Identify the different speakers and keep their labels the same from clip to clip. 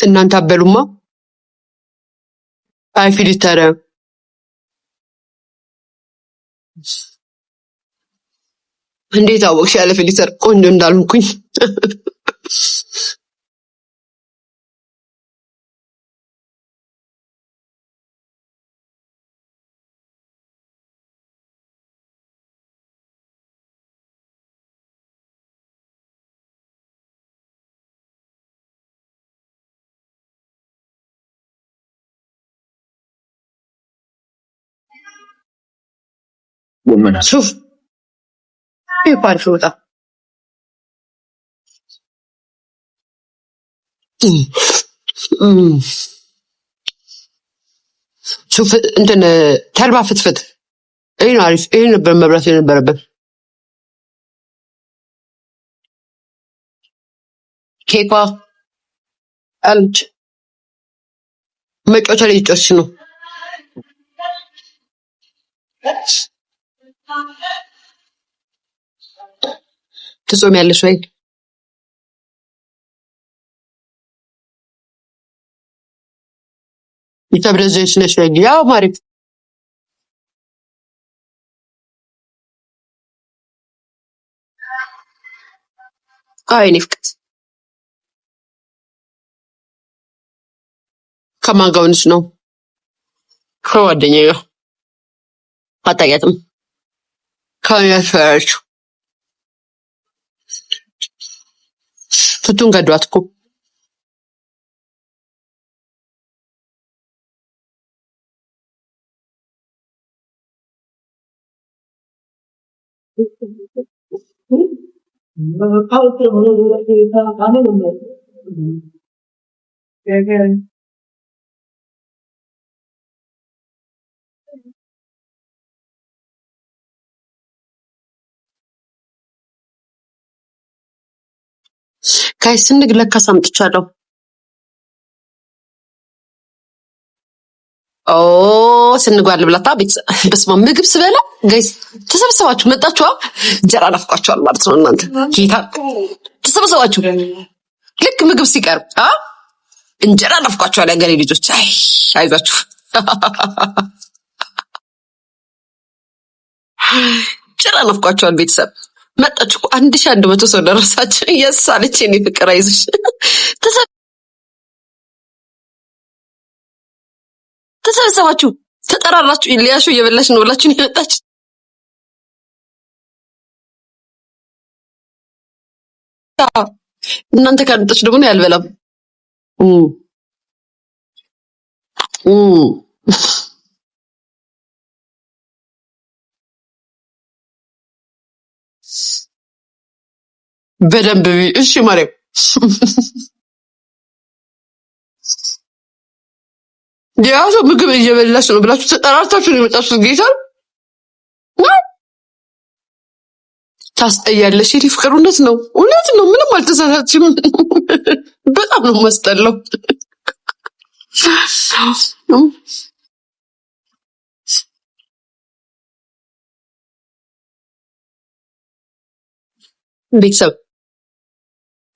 Speaker 1: እናንተ አበሉማ አይ ፊልተር እንዴት አወቅሽ? ያለ ፊልተር ቆንጆ እንዳልኩኝ شوف ايه بعرف وطا شوف انت تربع فتفت ايه نعرف ايه نبر مبراتين البربر كيكوا قلج መጫወቻ ላይ ጨርሽ ነው ትጾሚያለሽ ወይ? ይተብረዘሽ ነሽ ወይ? ያው ማሪፍ አይኔ ፍቅት ከማን ጋር ሆነሽ ነው? ከጓደኛዬ ጋር አታውቂያትም? ከያፈርሽ ፍቱን ገዷት እኮ ጋይስ ስንግ ለካ ሳምጥቻለሁ። ኦ ስንጓል ብላታ ቤት በስመ አብ ምግብ ስበላ ጋይስ ተሰብስባችሁ መጣችሁ። እንጀራ ናፍቋችኋል ማለት ነው። እናንተ ጌታ ተሰብስባችሁ ልክ ምግብ ሲቀርብ እንጀራ ናፍቋችኋል። ያገሬ ልጆች አይ አይዟችሁ እንጀራ ናፍቋችኋል። ቤተሰብ መጣችሁ 1100 ሰው ደረሳችሁ። የሳለች የኔ ፍቅር አይዞሽ ተሰብሰባችሁ ተጠራራችሁ። ኢሊያሹ እየበላሽ ነው ብላችሁ ነው የመጣች። እናንተ ካልመጣች ደግሞ ነው ያልበላም። በደንብ እሺ ማርያም ያው ምግብ እየበላሽ ነው ብላችሁ ተጠራርታችሁ ነው የመጣችሁት። ጌታ ታስጠያለሽ። የኔ ፍቅር እውነት ነው ምንም አልተሳሳችም። በጣም ነው መስጠለው። ቤተሰብ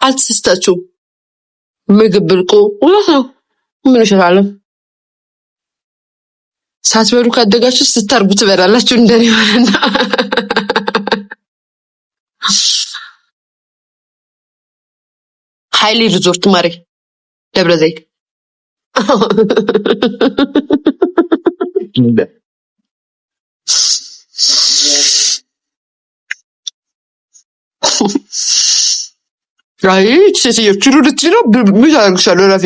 Speaker 1: አልተሳሳችሁም። ምግብ ብልቁ እውነት ነው። ምን ይሻላል? ሳትበሉ ካደጋችሁ ስታርጉ ትበላላችሁ እንደኔ ማለትና ኃይሌ ሪዞርት ማሬ ደብረ ዘይት አይ ሴትዮ ችሉ ልትይ ነው። ምን ያደርግሻለሁ ራሴ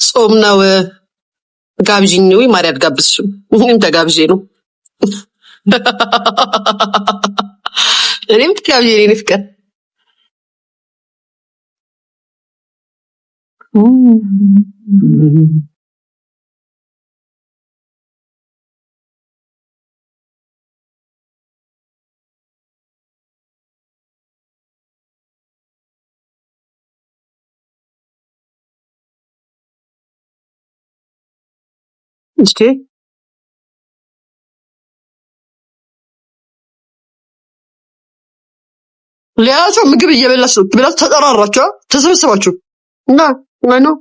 Speaker 1: ጾም ነው። ጋብዥኝ ወይ ማርያም አትጋብዝሽም? ምንም ተጋብዤ ነው። እኔም ትጋብዤ የኔ ፍቅር እስኪ ሌላ ሰው ምግብ እየበላች ነው ብላችሁ ተጠራራችሁ፣ ተሰበሰባችሁ እና ማነው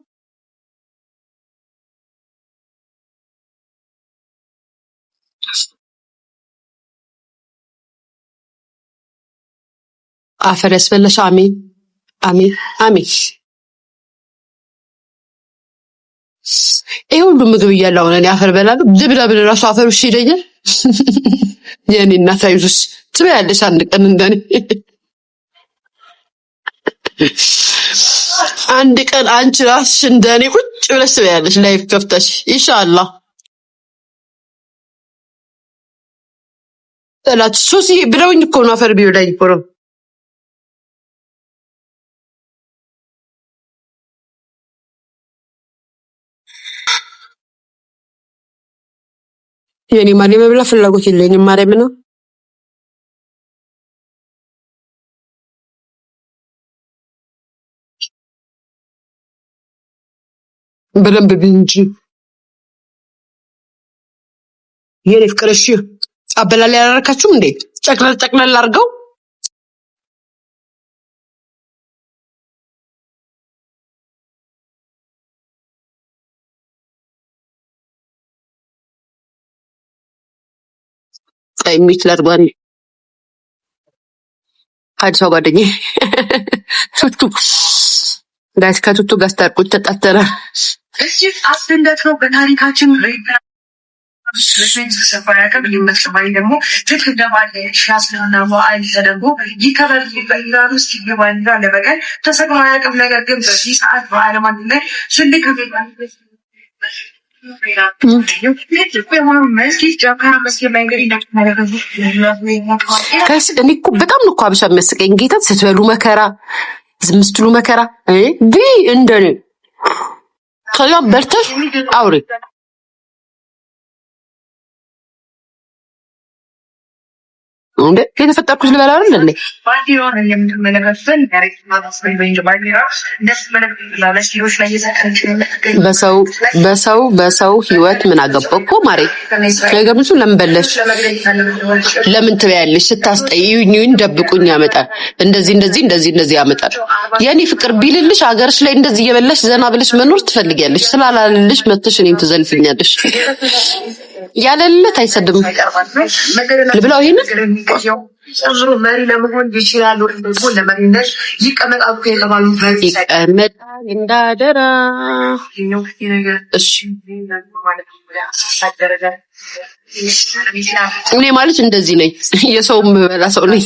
Speaker 1: አፈር ያስበላሽ? አሜን አሜን አሜን። ይሄ ሁሉ ምግብ እያለ አሁን እኔ አፈር በላለሁ? ዝብላ ብል ራሱ አፈር ውስጥ ይለኛል። የኔ እናት አይዞሽ ትበያለሽ አንድ ቀን እንደኔ አንድ ቀን አንቺ ራስሽ እንደኔ ቁጭ ብለሽ ትበያለሽ ላይፍ ከፍተሽ ኢንሻአላህ። ጠላት ሶሲ ብለውኝ እኮ ነው አፈር ቢውላኝ እኮ ነው። የኔ ማርያም መብላ ፍላጎት የለኝም። ማርያም ነው በደንብ እንጂ የኔ ፍቅር። እሺ አበላል ያላረካችሁም እንዴ? ጨቅለል ጨቅለል አድርገው ሚትለር ባሪ አዲስ አበባ ጓደኛዬ ቱቱ ጋይስ ከቱቱ ጋር ስታርቁት ተጣተረ።
Speaker 2: እጅግ አስደንጋጭ ነው በታሪካችን ደግሞ ልክ እንደ ሻስና በዓል ተደርጎ ይከበር በኢራን ውስጥ ይገባልና ለበቀል ተሰቅሎ አያውቅም። ነገር ግን በዚህ ሰዓት በዓለም አንድ ላይ ትልቅ
Speaker 1: እኔ እኮ በጣም ነው እኮ አብሻ የሚያስቀኝ ጌታ ስትበሉ መከራ ዝም ስትሉ መከራ ቢ እንደኔ ከዛም በርተሽ አውሪ እንዴ የተፈጠርኩት ልበላ አይደል እንዴ? በሰው ህይወት ምን አገባው እኮ ማሬ። ነገርምሱ ለምን በለሽ ለምን ትበያለሽ? ስታስጠይኝ ደብቁኝ ያመጣል። እንደዚህ ያመጣል። የኔ ፍቅር ቢልልሽ ሀገርሽ ላይ እንደዚህ እየበላሽ ዘና ብለሽ መኖር ትፈልጊያለሽ። ስላላለልሽ መጥተሽ እኔን ትዘልፍኛለሽ። ያለለት አይሰድም ልብላው ይሄን
Speaker 2: ጨምሮ መሪ ለመሆን ይችላሉ። ደግሞ ለመሪነት ይቀመጣሉ የተባሉ
Speaker 1: ይቀመጣል እንዳደራ። እሺ እኔ ማለት እንደዚህ ነኝ። የሰው ምበላ ሰው ነኝ።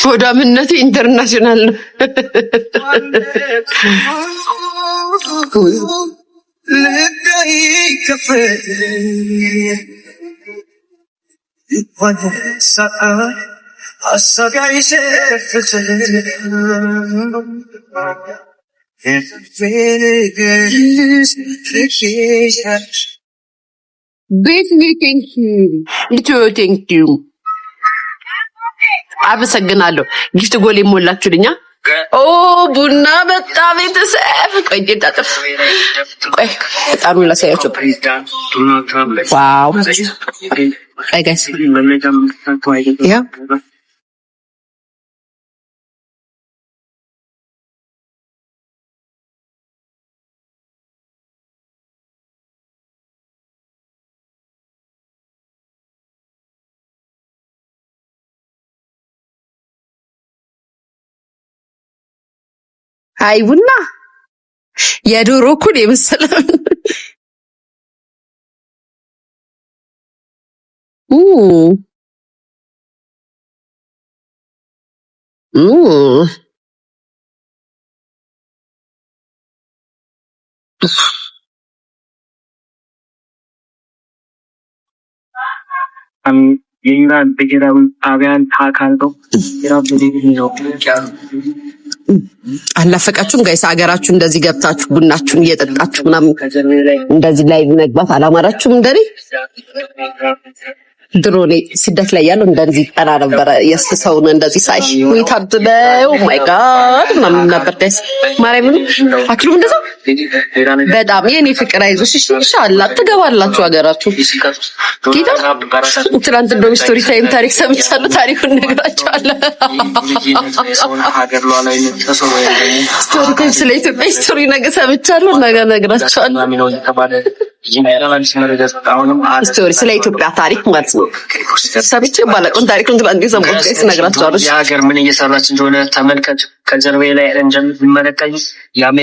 Speaker 1: ሆዳምነቴ ኢንተርናሽናል ነው። አመሰግናለሁ። ጊፍት ጎል ይሞላችሁልኛ። ኦ ቡና በጣ ቤተሰብ ቆይ ጌታጥፍ ቆይ በጣም ላሳያችሁ። ዋው አይ ጋይስ ያ አይ ቡና የዶሮ ኩል የመሰለ
Speaker 3: የኢራን ብሔራዊ ጣቢያን አካል ነው።
Speaker 1: አላፈቃችሁም ጋይስ? ሀገራችሁ እንደዚህ ገብታችሁ ቡናችሁን እየጠጣችሁ ምናምን እንደዚህ ላይ መግባት አላማራችሁም? እንደኔ ድሮ እኔ ስደት ላይ ያለው እንደዚህ ጠና ነበረ። የሰውን እንደዚህ ሳይ ወይ ታድለው ማይ ጋድ ምናምን ነበር ጋይስ። ማርያምን አትሉም እንደዛ? በጣም የኔ ፍቅር አይዞሽ እሺ ኢንሻአላህ ትገባላችሁ ሀገራችሁ ጌታ ትናንት እንደውም ስቶሪ ታይም ታሪክ ሰምቻለሁ ታሪኩን ነግራችኋለሁ ስቶሪ ታይም ስለ ኢትዮጵያ ስቶሪ ነገር ሰምቻለሁ ነገር ነግራችኋለሁ ስቶሪ ስለ ኢትዮጵያ ታሪክ ማለት ነው ሰምቼ ባላቆን ታሪኩን ትናንት ሰምቼ ነግራችኋለሁ
Speaker 3: የሀገር ምን እየሰራች እንደሆነ ተመልከቱ ከጀርባዬ ላይ እንደምትመለከቱ ያሜ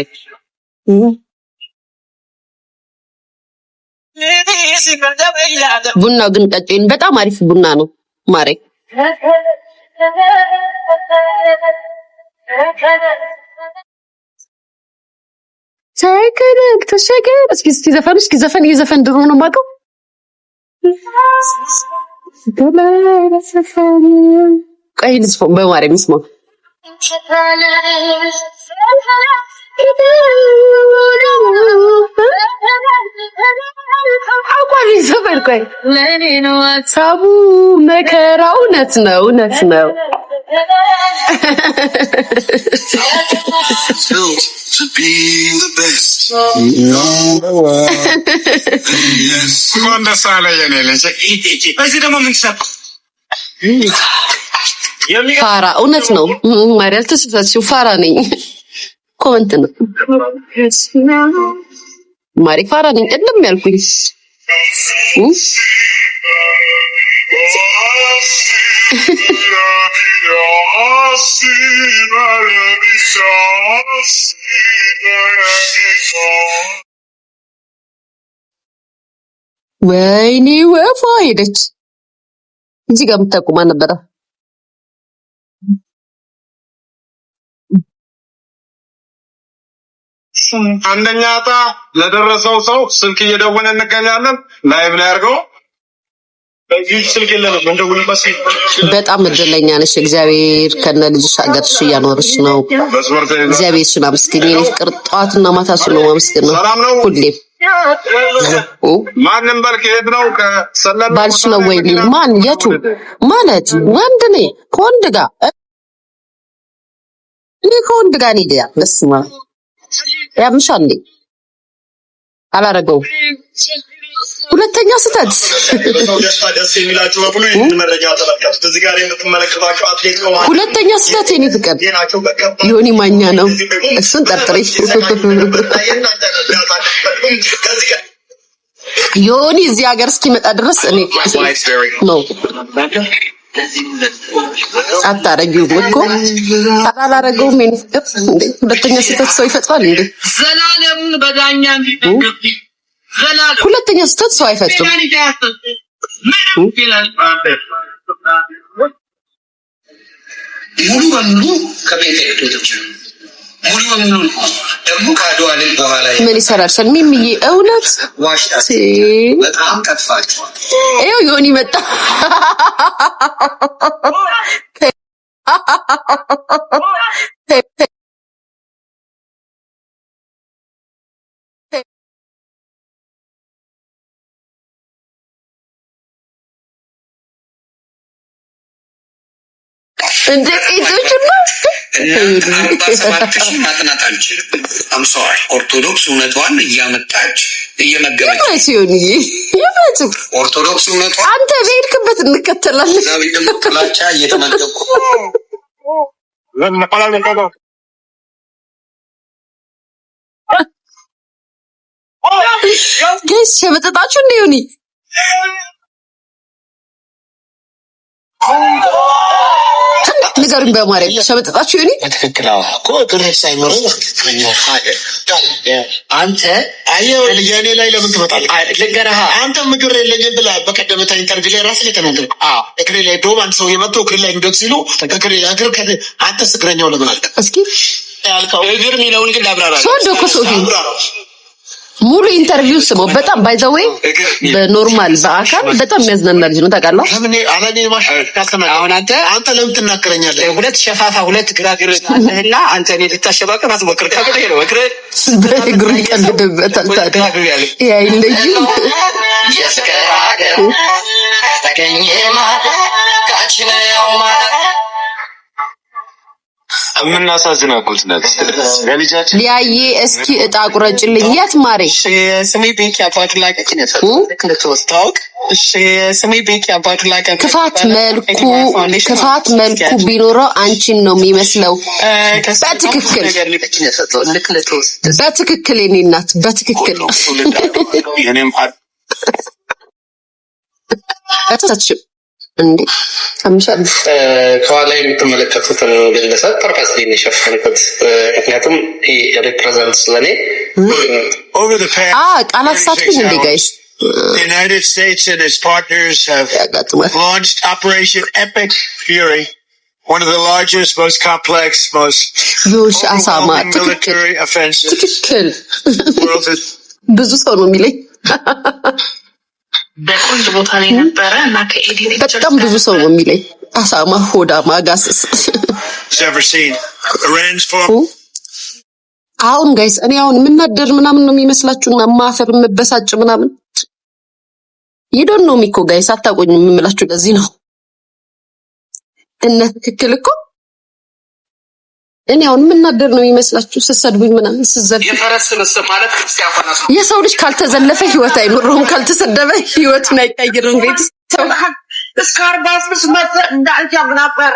Speaker 1: ቡናው ግን ቀጭን በጣም አሪፍ ቡና ነው ማሬ ሳይከለክ ተሸገር እስኪ ዘፈን የዘፈን ድሮ ነው ማቀው ቀይ ልስፎ በማሬ ምስሞ አቋሪ ዘፈን ቆይ ለኔ ነው ሀሳቡ መከራው እውነት ነው
Speaker 4: to be the best. Quando sale የኔ እዚህ ደግሞ ምን ሰጥ
Speaker 1: ፋራ እውነት ነው ማሪያል ተሰጣችሁ ፋራ ነኝ ኮመንት ነው ማሪ ፋራ ነኝ እንደም ያልኩኝ ወይኔ ወፋ ሄደች እዚህ ጋር የምታቆማ ነበረ
Speaker 4: አንደኛ ዕጣ ለደረሰው ሰው ስልክ እየደወለ እንገኛለን ላይቭ ላይ አድርገው በዚህ ስልክ የለንም እንደውልበት
Speaker 1: በጣም እድለኛ ነሽ እግዚአብሔር ከነ ልጅሽ አገርሽ ያኖርሽ ነው እግዚአብሔር እሱን አመስግኝ የኔ ፍቅር ጧትና ማታ እሱን ነው ማመስገን ነው ሁሌም
Speaker 4: ማንም በልክ ሄድ ነው ከሰለና
Speaker 1: ባልሽ ነው ወይ ማን የቱ ማለት ወንድ ነኝ ከወንድ ጋር እኔ ከወንድ ጋር ነኝ ያ በስማ ያምሻል እንዴ አላረገው ሁለተኛ ስተት
Speaker 4: ደስ የሚላችሁ በሙሉ ይሄን መረጃ ተመልከቱ እዚህ ጋር የምትመለከቷቸው አትሌት ነው
Speaker 1: ሁለተኛ ስተት የኔ ፍቅር ዮኒ ማኛ ነው እሱን ጠርጥሪ ዮኒ እዚህ ሀገር እስኪመጣ ድረስ እኔ ነው አታረጊው እኮ አላረገው ምን ፍቅር እንዴ ሁለተኛ ስተት ሰው ይፈጥራል እንዴ
Speaker 2: ዘላለም በዳኛ እንዲደግፍ ዘላለም
Speaker 1: ሁለተኛ ስተት ሰው አይፈጥርም
Speaker 5: ሙሉ በሙሉ ከቤት ሄዶች ሙሉ በሙሉ ደግሞ ካድዋል በኋላ
Speaker 1: ምን ይሰራል ሰልሚምዬ እውነት
Speaker 5: ዋሽታ በጣም ጠፋች
Speaker 1: ይኸው ዮኒ መጣ እንደ ኢትዮጵያ
Speaker 5: ማጥናት አልችልም አምሶሪ ኦርቶዶክስ እውነቷን እያመጣች እየመገበች
Speaker 1: ይመጡ
Speaker 5: ኦርቶዶክስ እውነቷን
Speaker 1: አንተ በሄድክበት እንከተላለን
Speaker 5: ለምንድነው እየተመገበኩ
Speaker 1: ጋይስ ሸመጠጣችሁ እንደ ዮኒ ንገሩኝ በማርያም ሸመጠጣችሁ ዮኒ
Speaker 5: በትክክል እኮ ድረስ ሳይኖር አንተ አየው ለኔ ላይ ለምን ትመጣለህ ልንገርህ አንተ ምግር የለኝም ብላ በቀደመታ ኢንተርቪው ላይ ራስ ላይ ተናገርኩ እግሬ ላይ ዶማን ሰው የመጣ እግሬ ላይ እንደት ሲሉ እግሬ አንተ ስግረኛው ለምን አልከ
Speaker 1: እስኪ
Speaker 5: ያልከው እግር ሚለውን ግን ላብራራ
Speaker 1: ሶዶ ኮሶፊ ሙሉ ኢንተርቪው ስሞ በጣም ባይ ዘ ዌይ በኖርማል በአካል በጣም የሚያዝናና ልጅ ነው ታውቃለህ
Speaker 5: ለምን አላኔ ማሽ ካስተማር አሁን አንተ ለምን ትናከረኛለህ ሁለት ሸፋፋ ሁለት ግራግር አለህና አንተ እኔ ልታሸባቀብ አትሞክር ከበደ ነው
Speaker 1: እግሩ ይቀልድበታል ታዲያ ይሄ አይለይም
Speaker 5: ተገኘ ማለት ካችነው ማለት
Speaker 4: የምናሳዝናቁት ነብስ ለልጃችን
Speaker 1: ሊያዬ እስኪ እጣ ቁረጭልኝ። የት ማሬ?
Speaker 5: ስሜ ቤኪ አባዱላቀችን ታውቅ? ስሜ ቤኪ አባዱላቀ።
Speaker 1: ክፋት መልኩ ቢኖረው አንቺን ነው የሚመስለው። በትክክል የኔ እናት በትክክል አትችም እንዴ አምሻል።
Speaker 5: ከኋላ የምትመለከቱትን ግለሰብ ፐርፐስ ላይ የሸፈንኩት ምክንያቱም ሪፕሬዘንት ስለኔ
Speaker 1: ቃላት ሳትኩኝ እንዴ ጋይስ
Speaker 6: The United States and its partners have launched Operation Epic Fury, one of the largest, most complex, most overwhelming military offensives.
Speaker 1: ብዙ ሰው ነው የሚለኝ በጣም ብዙ ሰው ነው የሚለኝ አሳማ ሆዳማ ጋስስ አሁን ጋይስ እኔ አሁን የምናደር ምናምን ነው የሚመስላችሁና ማፈር መበሳጭ ምናምን ይዶን ነው ሚኮ ጋይስ አታቆኝ የምምላችሁ ለዚህ ነው እነ ትክክል እኮ እኔ አሁን የምናደር ነው የሚመስላችሁ ስሰድቡኝ ምናምን ስዘል
Speaker 5: የፈረስንስ ማለት ክርስቲያን ሆነስ
Speaker 1: የሰው ልጅ ካልተዘለፈ ህይወት አይኖርም ካልተሰደበ ህይወት አይቀይርም ቤት እስከ 45 መጥቶ እንዳልጃ ምናበር